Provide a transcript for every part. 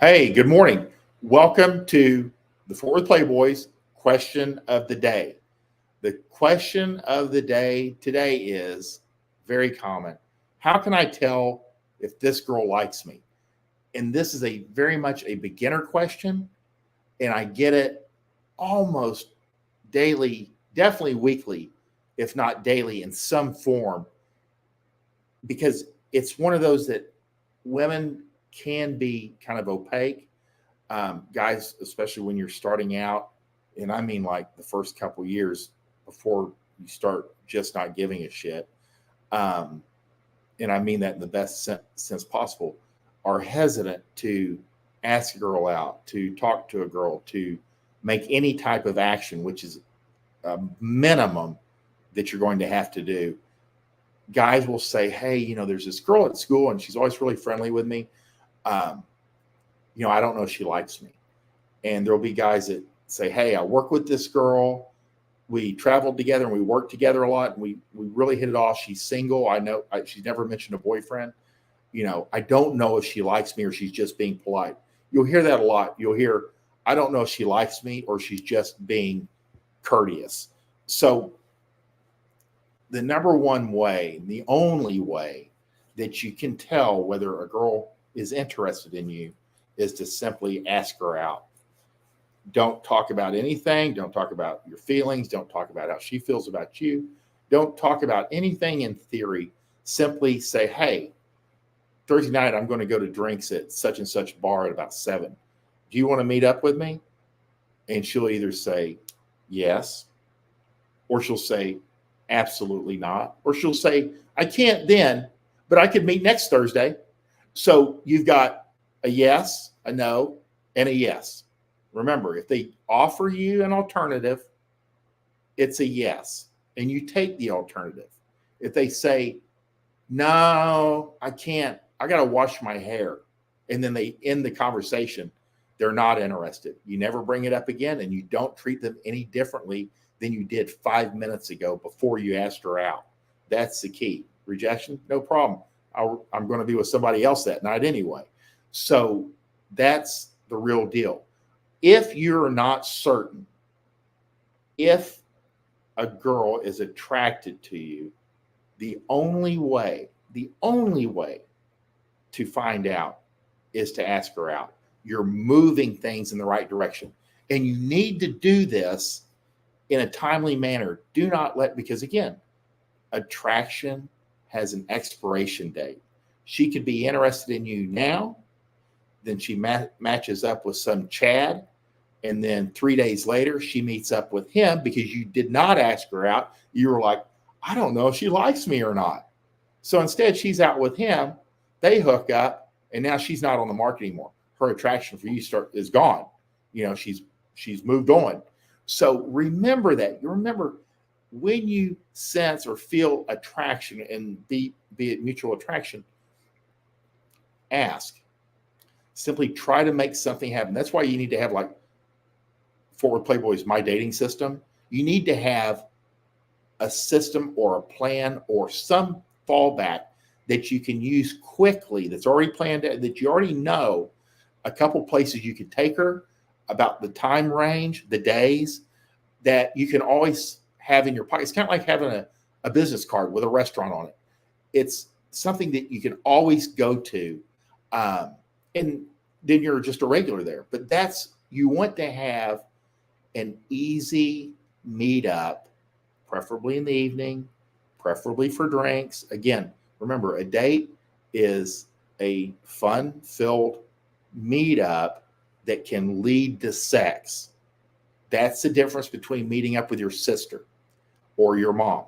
Hey, good morning. Welcome to the Fort Worth Playboys question of the day. The question of the day today is very common. How can I tell if this girl likes me? And this is a very much a beginner question, and I get it almost daily, definitely weekly, if not daily in some form, because it's one of those that women can be kind of opaque. Guys, especially when you're starting out, and I mean like the first couple years before you start just not giving a shit, um, and I mean that in the best sense possible, are hesitant to ask a girl out, to talk to a girl, to make any type of action, which is a minimum that you're going to have to do. Guys will say, hey, there's this girl at school and she's always really friendly with me. Um, I don't know if she likes me. And there'll be guys that say, hey, I work with this girl. We traveled together and we worked together a lot. And we really hit it off. She's single. I know she's never mentioned a boyfriend. I don't know if she likes me or she's just being polite. You'll hear that a lot. You'll hear, I don't know if she likes me or she's just being courteous. So the number one way, the only way that you can tell whether a girl is interested in you is to simply ask her out. Don't talk about anything. Don't talk about your feelings. Don't talk about how she feels about you. Don't talk about anything in theory. Simply say, hey, Thursday night, I'm going to go to drinks at such and such bar at about 7. Do you want to meet up with me? And she'll either say yes, or she'll say absolutely not, or she'll say, I can't then, but I could meet next Thursday. So you've got a yes, a no, and a yes. Remember, if they offer you an alternative, it's a yes, and you take the alternative. If they say, no, I can't, I got to wash my hair, and then they end the conversation, they're not interested. You never bring it up again, and you don't treat them any differently than you did 5 minutes ago before you asked her out. That's the key. Rejection, no problem. I'm going to be with somebody else that night anyway. So that's the real deal. If you're not certain if a girl is attracted to you, the only way to find out is to ask her out. You're moving things in the right direction. And you need to do this in a timely manner. Do not because again, attraction has an expiration date. She could be interested in you now, then she matches up with some Chad, and then 3 days later, she meets up with him because you did not ask her out. You were like, I don't know if she likes me or not. So instead, she's out with him. They hook up, and now she's not on the market anymore. Her attraction for you is gone. She's moved on. So remember that. You remember when you sense or feel attraction, and be it mutual attraction, ask. Simply try to make something happen. That's why you need to have, like Fort Worth Playboys, my dating system. You need to have a system or a plan or some fallback that you can use quickly, that's already planned, that you already know a couple places you could take her, about the time range, the days, that you can always have in your pocket. It's kind of like having a business card with a restaurant on it. It's something that you can always go to, and then you're just a regular there. But you want to have an easy meetup, preferably in the evening, preferably for drinks. Again, remember, a date is a fun-filled meetup that can lead to sex. That's the difference between meeting up with your sister or your mom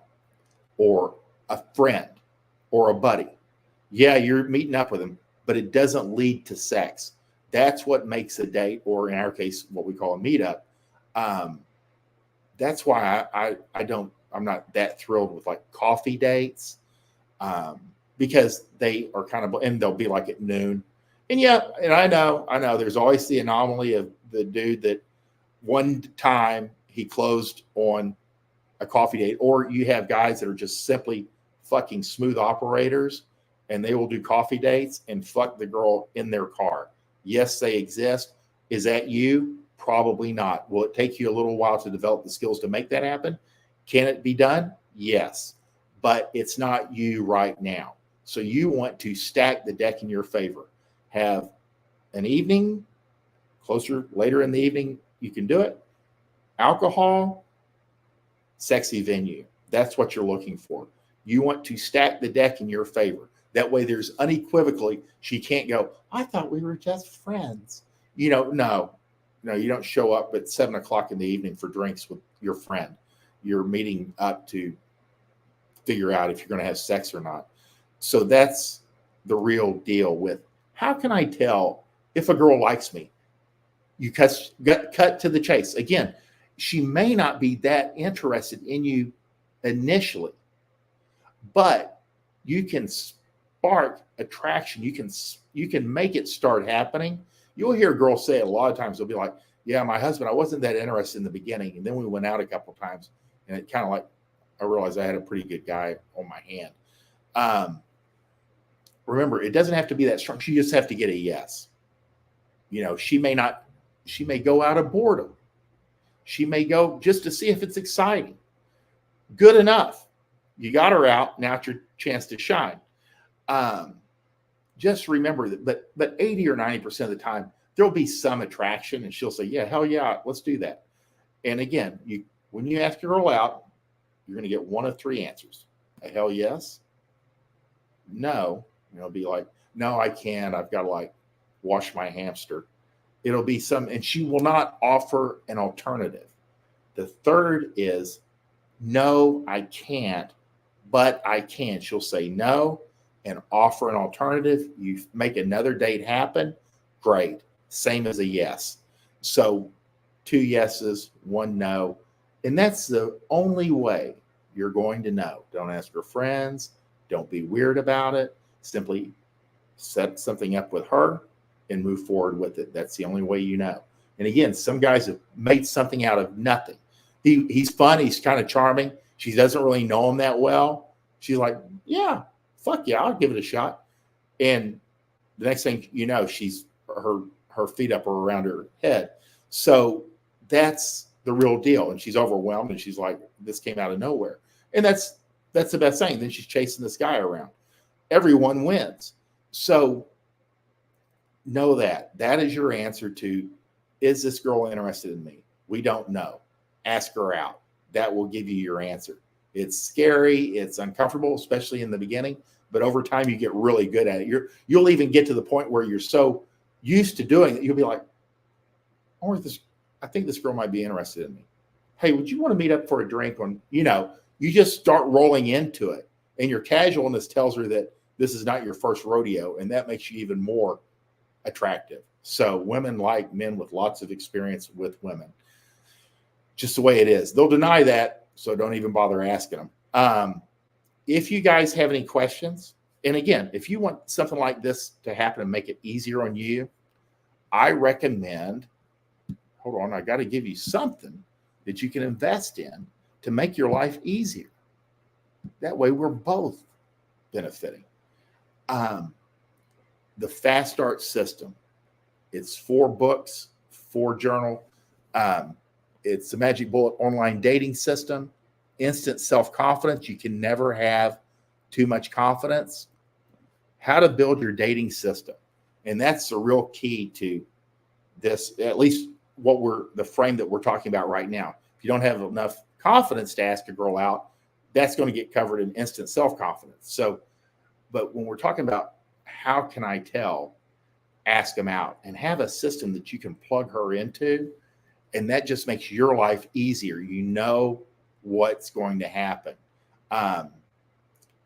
or a friend or a buddy. Yeah, you're meeting up with them, but it doesn't lead to sex. That's what makes a date, or in our case, what we call a meetup. That's why I'm not that thrilled with like coffee dates, because they are kind of, and they'll be like at noon. And yeah, and I know there's always the anomaly of the dude that one time he closed on a coffee date, or you have guys that are just simply fucking smooth operators, and they will do coffee dates and fuck the girl in their car. Yes, they exist. Is that you? Probably not. Will it take you a little while to develop the skills to make that happen? Can it be done? Yes, but it's not you right now. So you want to stack the deck in your favor. Have an evening, later in the evening, you can do it. Alcohol, sexy venue. That's what you're looking for. You want to stack the deck in your favor. That way there's unequivocally, she can't go, I thought we were just friends. No, you don't show up at 7 o'clock in the evening for drinks with your friend. You're meeting up to figure out if you're going to have sex or not. So that's the real deal with how can I tell if a girl likes me? You cut to the chase. Again, she may not be that interested in you initially, but you can spark attraction. You can make it start happening. You'll hear girls say it a lot of times. They'll be like, yeah, my husband, I wasn't that interested in the beginning. And then we went out a couple of times and it kind of like, I realized I had a pretty good guy on my hand. Remember, it doesn't have to be that strong. She just have to get a yes. She may go out of boredom. She may go just to see if it's exciting. Good enough. You got her out. Now it's your chance to shine. Just remember that, but 80 or 90% of the time, there'll be some attraction and she'll say, yeah, hell yeah, let's do that. And again, when you ask a girl out, you're going to get one of three answers. A hell yes. No. It'll be like, no, I can't. I've got to wash my hamster. It'll be and she will not offer an alternative. The third is, no, I can't, but I can. She'll say no and offer an alternative. You make another date happen. Great. Same as a yes. So 2 yeses, 1 no. And that's the only way you're going to know. Don't ask her friends. Don't be weird about it. Simply set something up with her and move forward with it. That's the only way you know. And again, some guys have made something out of nothing. He's fun. He's kind of charming. She doesn't really know him that well. She's like, yeah, fuck yeah, I'll give it a shot. And the next thing you know, she's her feet up or around her head. So that's the real deal. And she's overwhelmed and she's like, this came out of nowhere. And that's the best thing. Then she's chasing this guy around. Everyone wins. So know that is your answer to, is this girl interested in me? We don't know. Ask her out. That will give you your answer. It's scary. It's uncomfortable, especially in the beginning, but over time you get really good at it. You'll even get to the point where you're so used to doing it. You'll be like, I think this girl might be interested in me. Hey, would you want to meet up for a drink you just start rolling into it, and your casualness tells her that this is not your first rodeo, and that makes you even more attractive. So women like men with lots of experience with women. Just the way it is. They'll deny that, so don't even bother asking them. If you guys have any questions, and again, if you want something like this to happen and make it easier on you, I recommend, hold on, I got to give you something that you can invest in to make your life easier. That way we're both benefiting. The Fast Start system. It's 4 books, 4 journal. It's the Magic Bullet online dating system. Instant self-confidence. You can never have too much confidence. How to build your dating system. And that's the real key to this, at least the frame that we're talking about right now. If you don't have enough confidence to ask a girl out, that's going to get covered in instant self-confidence. So, but when we're talking about how can I tell, ask them out and have a system that you can plug her into. And that just makes your life easier. You know what's going to happen. And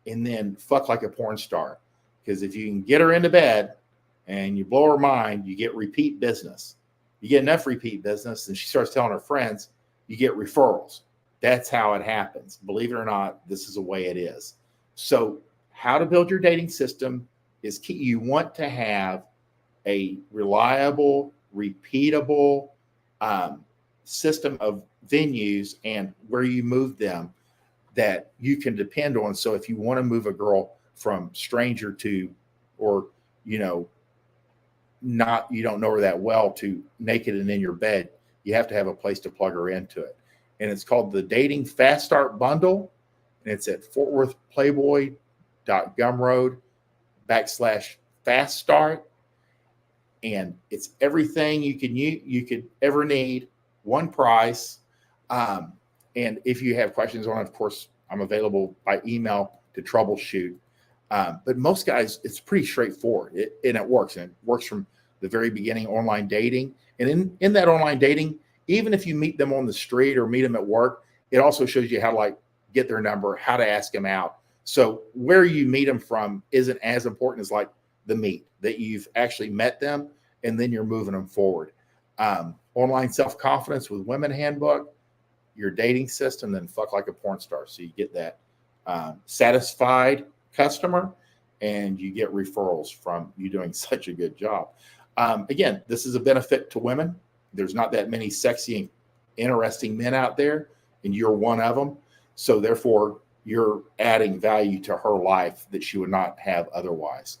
then fuck like a porn star. Because if you can get her into bed and you blow her mind, you get repeat business. You get enough repeat business and she starts telling her friends, you get referrals. That's how it happens. Believe it or not, this is the way it is. So how to build your dating system is key. You want to have a reliable, repeatable system of venues and where you move them that you can depend on. So if you want to move a girl from stranger to, or, you don't know her that well to naked and in your bed. You have to have a place to plug her into it. And it's called the Dating Fast Start Bundle. And it's at fortworthplayboy.gumroad/fast start. And it's everything you could ever need, one price. And if you have questions on it, of course, I'm available by email to troubleshoot. But most guys, it's pretty straightforward, and it works. And it works from the very beginning, online dating. And in that online dating, even if you meet them on the street or meet them at work, it also shows you how to like get their number, how to ask them out. So where you meet them from isn't as important as like the meet, that you've actually met them and then you're moving them forward. Online self-confidence with women handbook, your dating system, then fuck like a porn star. So you get that satisfied customer and you get referrals from you doing such a good job. Again, this is a benefit to women. There's not that many sexy and interesting men out there, and you're one of them. So therefore, you're adding value to her life that she would not have otherwise.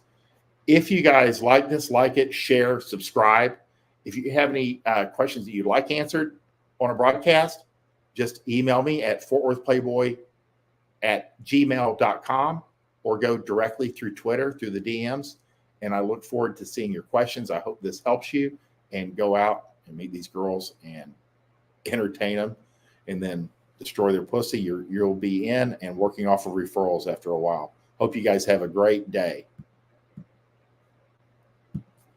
If you guys like this, like it, share, subscribe. If you have any questions that you'd like answered on a broadcast, just email me at fortworthplayboy@gmail.com or go directly through Twitter, through the DMs. And I look forward to seeing your questions. I hope this helps you, and go out and meet these girls and entertain them and then destroy their pussy. You'll be in and working off of referrals after a while. Hope you guys have a great day.